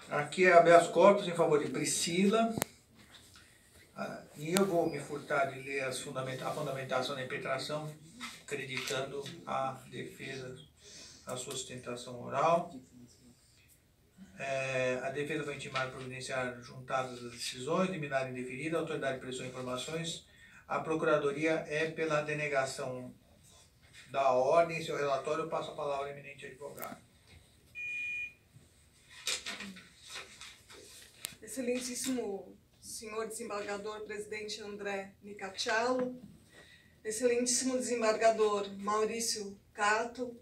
Aqui é habeas corpus em favor de Priscila. E eu vou me furtar de ler a fundamentação da impetração, acreditando a defesa, a sua sustentação oral. A defesa vai intimar providenciar juntadas as decisões, liminar indeferida, a autoridade prestou informações. A procuradoria é pela denegação da ordem. Em seu relatório, eu passo a palavra ao eminente advogado. Excelentíssimo senhor desembargador presidente André Nicaccialo, excelentíssimo desembargador Maurício Cato,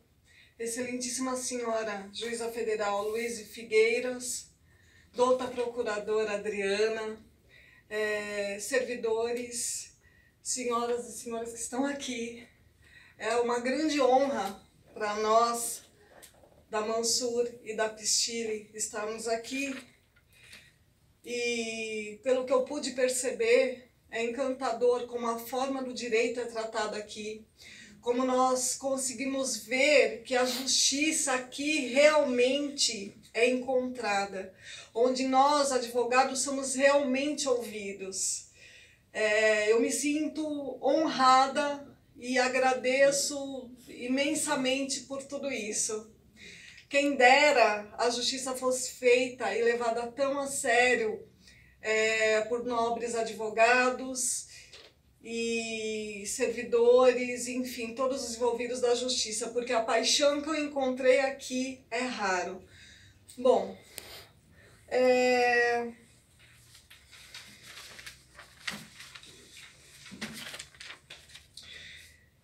excelentíssima senhora juíza federal Luíse Figueiras, douta procuradora Adriana, servidores, senhoras e senhores que estão aqui. É uma grande honra para nós, da Mansur e da Piscile, estarmos aqui. E, pelo que eu pude perceber, é encantador como a forma do direito é tratada aqui, como nós conseguimos ver que a justiça aqui realmente é encontrada, onde nós, advogados, somos realmente ouvidos. Eu me sinto honrada e agradeço imensamente por tudo isso. Quem dera a justiça fosse feita e levada tão a sério por nobres advogados e servidores, enfim, todos os envolvidos da justiça, porque a paixão que eu encontrei aqui é raro. Bom,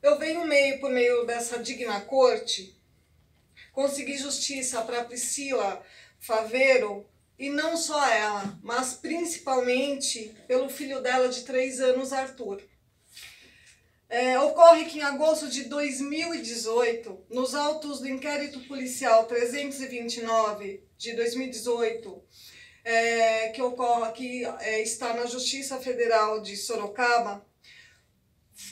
eu venho por meio dessa digna corte, consegui justiça para Priscila Faveiro, e não só ela, mas principalmente pelo filho dela de 3 anos, Arthur. Ocorre que em agosto de 2018, nos autos do inquérito policial 329 de 2018, que está na Justiça Federal de Sorocaba,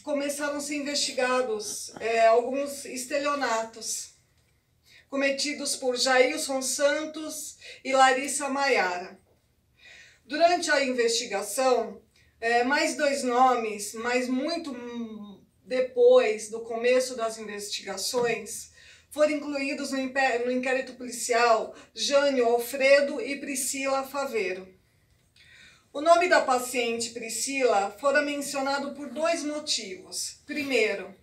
começaram a ser investigados alguns estelionatos cometidos por Jailson Santos e Larissa Maiara. Durante a investigação, mais 2 nomes, mas muito depois do começo das investigações, foram incluídos no inquérito policial Jânio Alfredo e Priscila Faveiro. O nome da paciente Priscila fora mencionado por 2 motivos. Primeiro,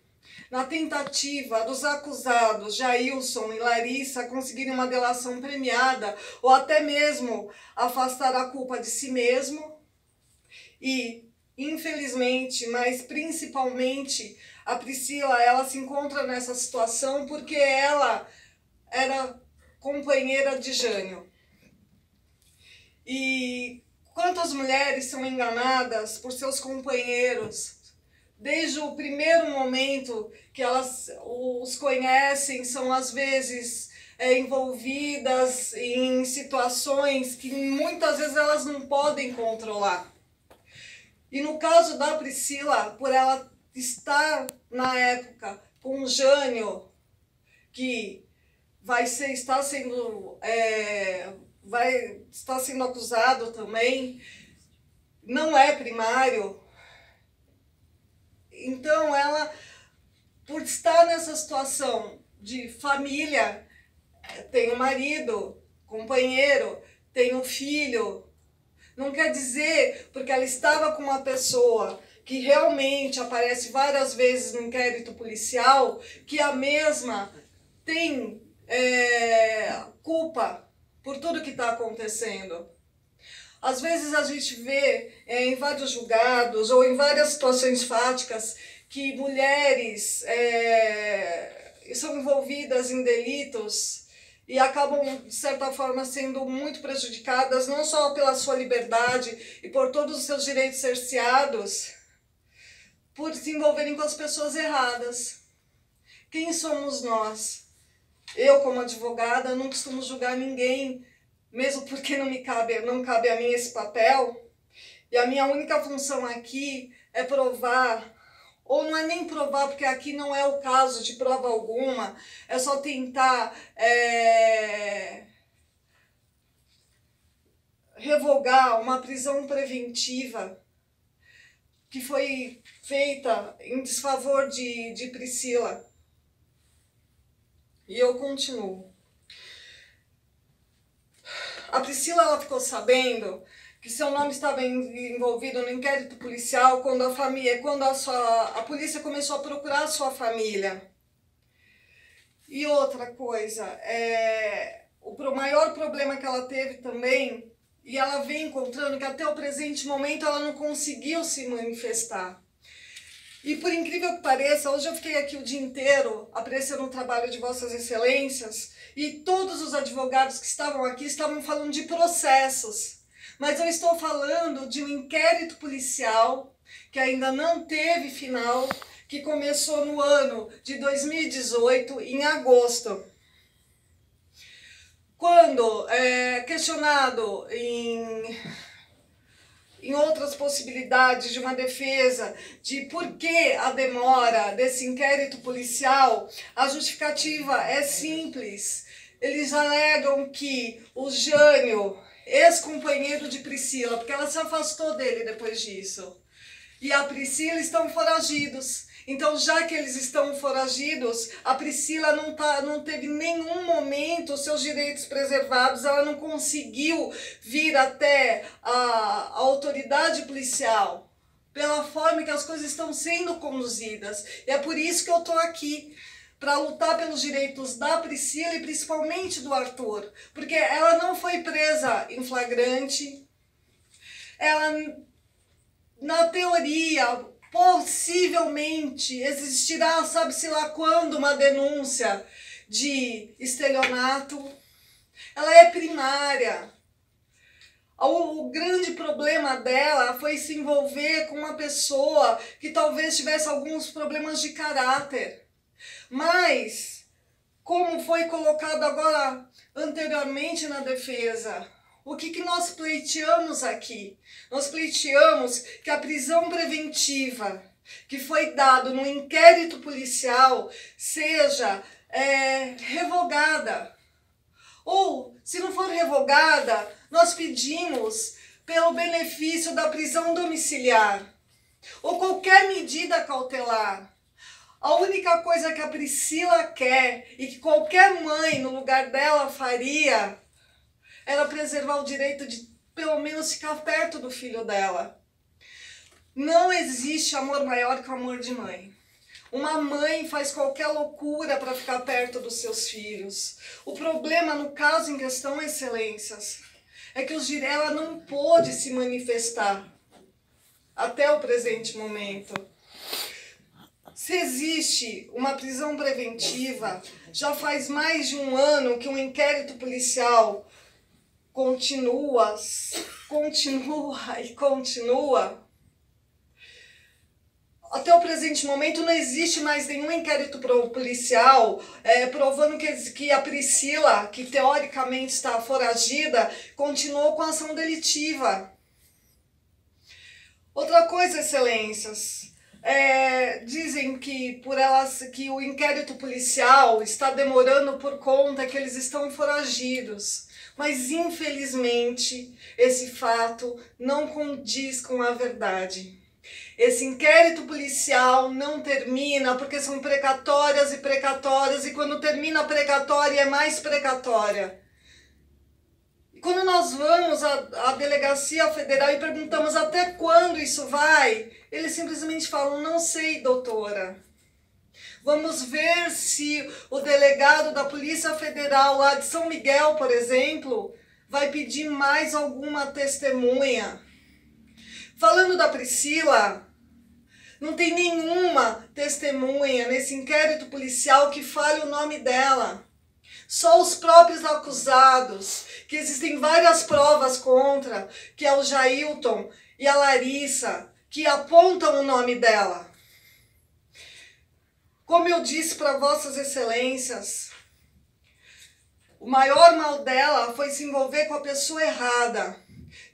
na tentativa dos acusados Jailson e Larissa conseguirem uma delação premiada ou até mesmo afastar a culpa de si mesmo. E, infelizmente, mas principalmente, a Priscila ela se encontra nessa situação porque ela era companheira de Jânio. E quantas mulheres são enganadas por seus companheiros? Desde o primeiro momento que elas os conhecem, são às vezes envolvidas em situações que muitas vezes elas não podem controlar. E no caso da Priscila, por ela estar na época com o Jânio, que está sendo acusado também, não é primário. Então ela, por estar nessa situação de família, tem um marido, companheiro, tem um filho, não quer dizer, porque ela estava com uma pessoa que realmente aparece várias vezes no inquérito policial, que a mesma tem culpa por tudo que está acontecendo. Às vezes a gente vê em vários julgados ou em várias situações fáticas que mulheres são envolvidas em delitos e acabam, de certa forma, sendo muito prejudicadas, não só pela sua liberdade e por todos os seus direitos cerceados, por se envolverem com as pessoas erradas. Quem somos nós? Eu, como advogada, não costumo julgar ninguém, mesmo porque não cabe a mim esse papel. E a minha única função aqui é provar, ou não é nem provar, porque aqui não é o caso de prova alguma, é só tentar revogar uma prisão preventiva que foi feita em desfavor de Priscila. E eu continuo. A Priscila, ela ficou sabendo que seu nome estava envolvido no inquérito policial quando a polícia começou a procurar a sua família. E outra coisa, o maior problema que ela teve também, e ela vem encontrando que até o presente momento ela não conseguiu se manifestar. E por incrível que pareça, hoje eu fiquei aqui o dia inteiro apreciando o trabalho de Vossas Excelências e todos os advogados que estavam aqui estavam falando de processos. Mas eu estou falando de um inquérito policial que ainda não teve final, que começou no ano de 2018, em agosto. Quando questionado em outras possibilidades de uma defesa, de por que a demora desse inquérito policial, a justificativa é simples. Eles alegam que o Jânio, ex-companheiro de Priscila, porque ela se afastou dele depois disso, e a Priscila estão foragidos. Então, já que eles estão foragidos, a Priscila não teve nenhum momento seus direitos preservados, ela não conseguiu vir até a autoridade policial pela forma que as coisas estão sendo conduzidas. E é por isso que eu estou aqui, para lutar pelos direitos da Priscila e principalmente do Arthur, porque ela não foi presa em flagrante, ela, na teoria, possivelmente existirá, sabe-se lá quando, uma denúncia de estelionato. Ela é primária. O grande problema dela foi se envolver com uma pessoa que talvez tivesse alguns problemas de caráter. Mas, como foi colocado agora anteriormente na defesa, o que nós pleiteamos aqui? Nós pleiteamos que a prisão preventiva que foi dada no inquérito policial seja revogada. Ou, se não for revogada, nós pedimos pelo benefício da prisão domiciliar ou qualquer medida cautelar. A única coisa que a Priscila quer e que qualquer mãe no lugar dela faria era preservar o direito de pelo menos ficar perto do filho dela. Não existe amor maior que o amor de mãe. Uma mãe faz qualquer loucura para ficar perto dos seus filhos. O problema no caso em questão, Excelências, é que ela não pôde se manifestar até o presente momento. Se existe uma prisão preventiva, já faz mais de um ano que um inquérito policial continua. Até o presente momento não existe mais nenhum inquérito policial provando que a Priscila, que teoricamente está foragida, continuou com a ação delitiva. Outra coisa, Excelências, dizem que que o inquérito policial está demorando por conta que eles estão foragidos. Mas, infelizmente, esse fato não condiz com a verdade. Esse inquérito policial não termina porque são precatórias e precatórias, e quando termina a precatória é mais precatória. E quando nós vamos à delegacia federal e perguntamos até quando isso vai, eles simplesmente falam: não sei, doutora. Vamos ver se o delegado da Polícia Federal lá de São Miguel, por exemplo, vai pedir mais alguma testemunha. Falando da Priscila, não tem nenhuma testemunha nesse inquérito policial que fale o nome dela. Só os próprios acusados, que existem várias provas contra, que é o Jailton e a Larissa, que apontam o nome dela. Como eu disse para Vossas Excelências, o maior mal dela foi se envolver com a pessoa errada.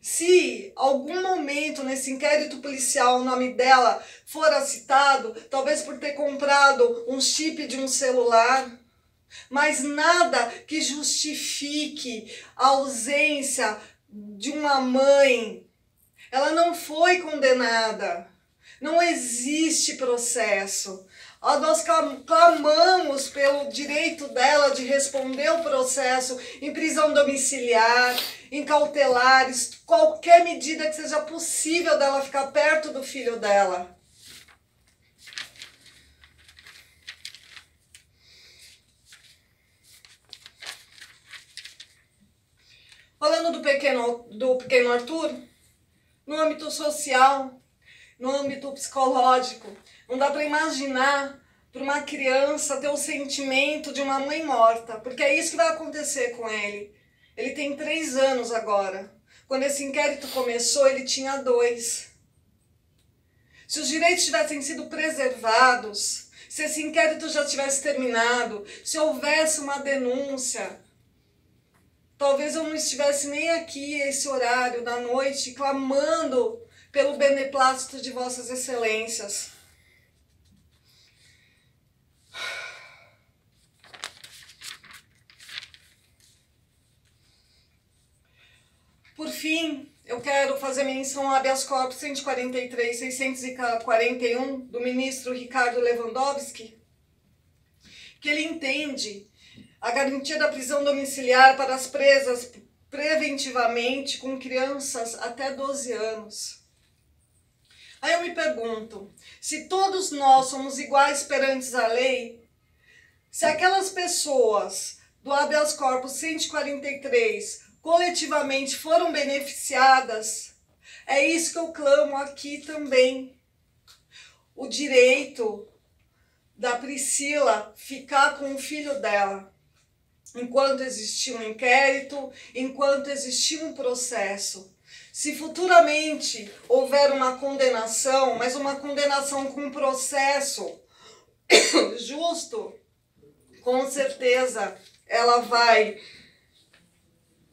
Se algum momento nesse inquérito policial o nome dela fora citado, talvez por ter comprado um chip de um celular, mas nada que justifique a ausência de uma mãe, ela não foi condenada. Não existe processo. Nós clamamos pelo direito dela de responder o processo em prisão domiciliar, em cautelares, qualquer medida que seja possível dela ficar perto do filho dela. Falando do pequeno Arthur, no âmbito social, no âmbito psicológico, não dá para imaginar para uma criança ter o sentimento de uma mãe morta, porque é isso que vai acontecer com ele. Ele tem 3 anos agora. Quando esse inquérito começou, ele tinha 2. Se os direitos tivessem sido preservados, se esse inquérito já tivesse terminado, se houvesse uma denúncia, talvez eu não estivesse nem aqui esse horário da noite clamando pelo beneplácito de vossas excelências. Por fim, eu quero fazer menção ao habeas corpus 143.641 do ministro Ricardo Lewandowski, que ele entende a garantia da prisão domiciliar para as presas preventivamente com crianças até 12 anos. Aí eu me pergunto, se todos nós somos iguais perante a lei, se aquelas pessoas do habeas corpus 143 coletivamente foram beneficiadas, é isso que eu clamo aqui também. O direito da Priscila ficar com o filho dela, enquanto existir um inquérito, enquanto existir um processo. Se futuramente houver uma condenação, mas uma condenação com um processo justo, com certeza ela vai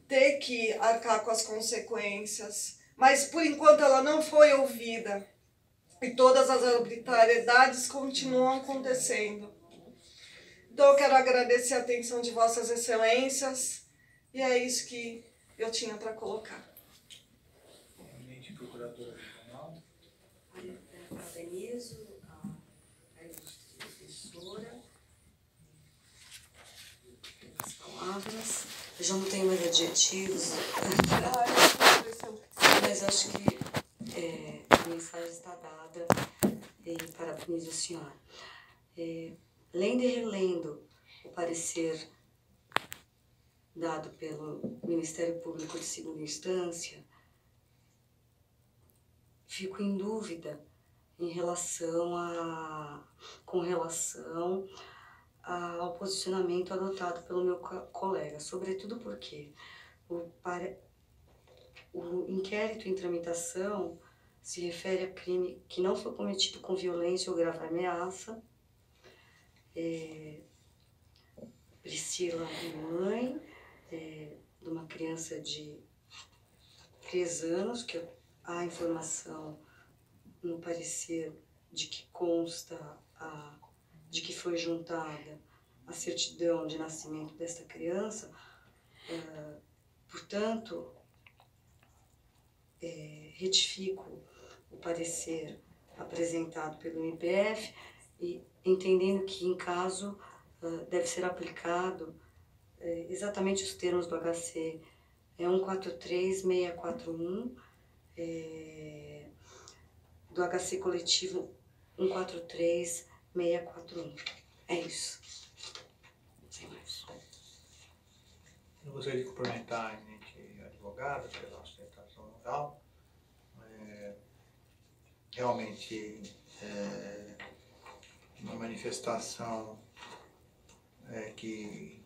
ter que arcar com as consequências. Mas por enquanto ela não foi ouvida e todas as arbitrariedades continuam acontecendo. Então eu quero agradecer a atenção de vossas excelências e é isso que eu tinha para colocar. Parabenizo a ilustre professora pelas palavras. Eu já não tenho mais adjetivos, mas acho que a mensagem está dada e parabenizo a senhora. Lendo e relendo o parecer dado pelo Ministério Público de Segunda Instância, fico em dúvida com relação ao posicionamento adotado pelo meu colega, sobretudo porque o inquérito em tramitação se refere a crime que não foi cometido com violência ou grave ameaça. Priscila é mãe de uma criança de 3 anos, que há informação no parecer de que consta de que foi juntada a certidão de nascimento desta criança. Portanto, retifico o parecer apresentado pelo MPF e entendendo que, em caso, deve ser aplicado exatamente os termos do HC 143641, do HC coletivo 143641. É isso. Sem mais. Eu gostaria de cumprimentar a eminente advogada pela sustentação oral. Realmente uma manifestação que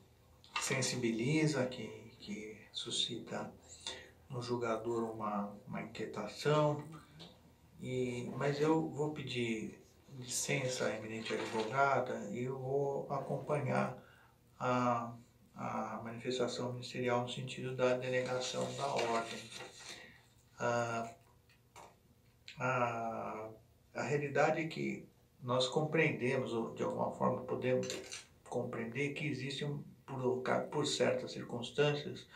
sensibiliza, que suscita no julgador uma inquietação. Mas eu vou pedir licença à eminente advogada e eu vou acompanhar a manifestação ministerial no sentido da denegação da ordem. A realidade é que nós compreendemos, ou de alguma forma podemos compreender, que existe, por certas circunstâncias,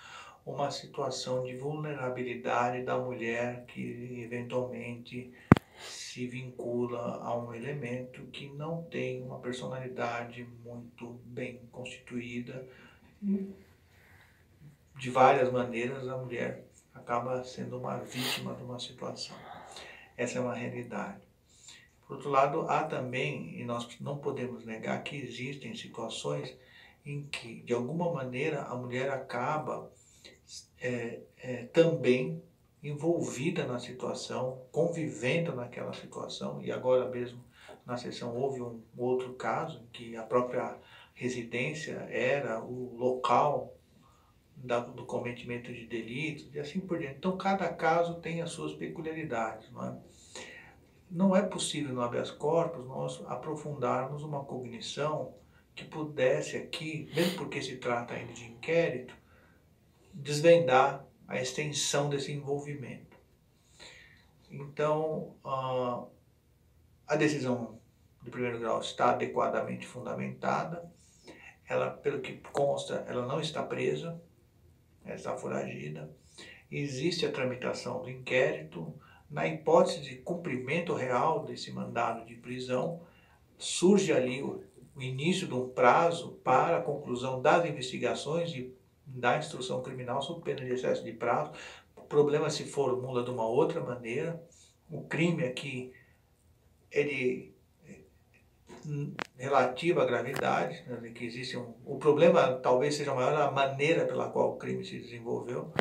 uma situação de vulnerabilidade da mulher que eventualmente se vincula a um elemento que não tem uma personalidade muito bem constituída. De várias maneiras, a mulher acaba sendo uma vítima de uma situação. Essa é uma realidade. Por outro lado, há também, e nós não podemos negar, que existem situações em que, de alguma maneira, a mulher acaba também envolvida na situação, convivendo naquela situação, e agora mesmo na sessão houve um outro caso em que a própria residência era o local do cometimento de delitos e assim por diante. Então, cada caso tem as suas peculiaridades, não é? Não é possível no habeas corpus nós aprofundarmos uma cognição que pudesse aqui, mesmo porque se trata ainda de inquérito, desvendar a extensão desse envolvimento. Então, a decisão de primeiro grau está adequadamente fundamentada. Ela, pelo que consta, ela não está presa, ela está foragida. Existe a tramitação do inquérito. Na hipótese de cumprimento real desse mandado de prisão, surge ali o início de um prazo para a conclusão das investigações e da instrução criminal sob pena de excesso de prazo. O problema se formula de uma outra maneira. O crime aqui ele relativo à gravidade, né, que existe o problema talvez seja maior a maneira pela qual o crime se desenvolveu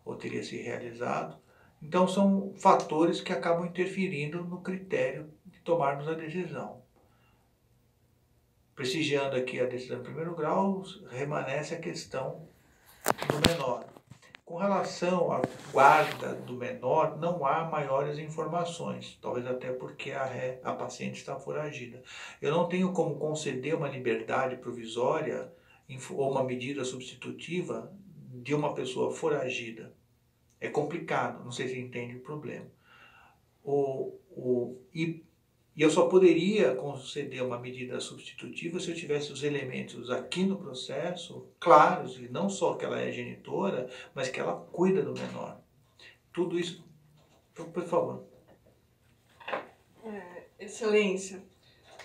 ou teria se realizado. Então são fatores que acabam interferindo no critério de tomarmos a decisão. Prestigiando aqui a decisão de primeiro grau, remanesce a questão do menor. Com relação à guarda do menor, não há maiores informações, talvez até porque a paciente está foragida. Eu não tenho como conceder uma liberdade provisória ou uma medida substitutiva de uma pessoa foragida. É complicado, não sei se entende o problema. E eu só poderia conceder uma medida substitutiva se eu tivesse os elementos aqui no processo claros, e não só que ela é genitora, mas que ela cuida do menor. Tudo isso, por favor. Excelência,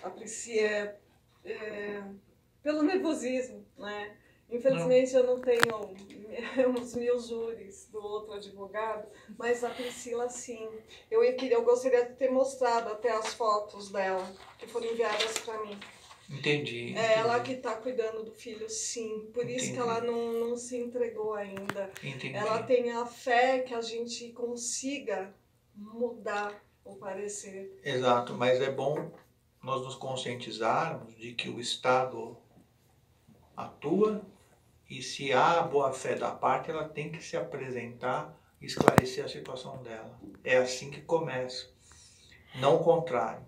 aprecia pelo nervosismo, né? Infelizmente eu não tenho os meus júris do outro advogado, mas a Priscila sim. Eu gostaria de ter mostrado até as fotos dela, que foram enviadas para mim. Entendi. É ela que está cuidando do filho, sim. Por isso que ela não se entregou ainda. Entendi. Ela tem a fé que a gente consiga mudar o parecer. Exato, mas é bom nós nos conscientizarmos de que o Estado atua e se há boa-fé da parte, ela tem que se apresentar e esclarecer a situação dela. É assim que começa, não o contrário,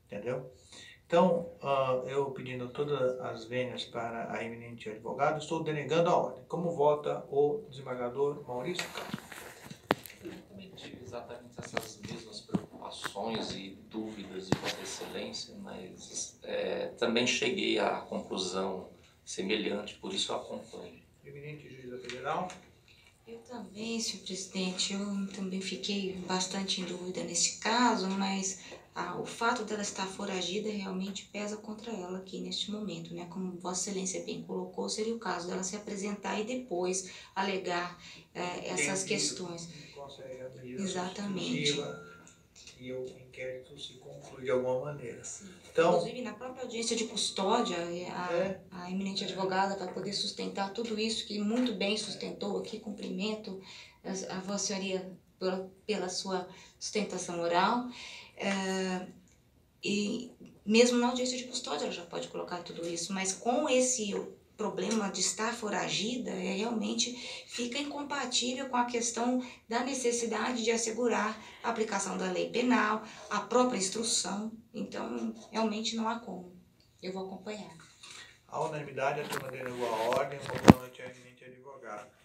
entendeu? Então, eu pedindo todas as vênias para a eminente advogada, estou denegando a ordem. Como vota o desembargador Maurício Castro? Eu também tive exatamente essas mesmas preocupações e dúvidas de Vossa Excelência, mas também cheguei à conclusão semelhante, por isso eu acompanho. Eminente juíza federal. Eu também, senhor presidente, eu também fiquei bastante em dúvida nesse caso, mas o fato dela estar foragida realmente pesa contra ela aqui neste momento, né? Como Vossa Excelência bem colocou, seria o caso dela se apresentar e depois alegar essas questões. Exatamente. E o inquérito se conclui de alguma maneira. Sim. Então, inclusive, na própria audiência de custódia, a eminente advogada vai poder sustentar tudo isso, que muito bem sustentou aqui, cumprimento a Vossa Senhoria pela sua sustentação oral. E mesmo na audiência de custódia ela já pode colocar tudo isso, mas com esse problema de estar foragida, realmente fica incompatível com a questão da necessidade de assegurar a aplicação da lei penal, a própria instrução. Então, realmente não há como. Eu vou acompanhar. a unanimidade, a turma denegou a ordem. Uma boa noite à eminente advogada.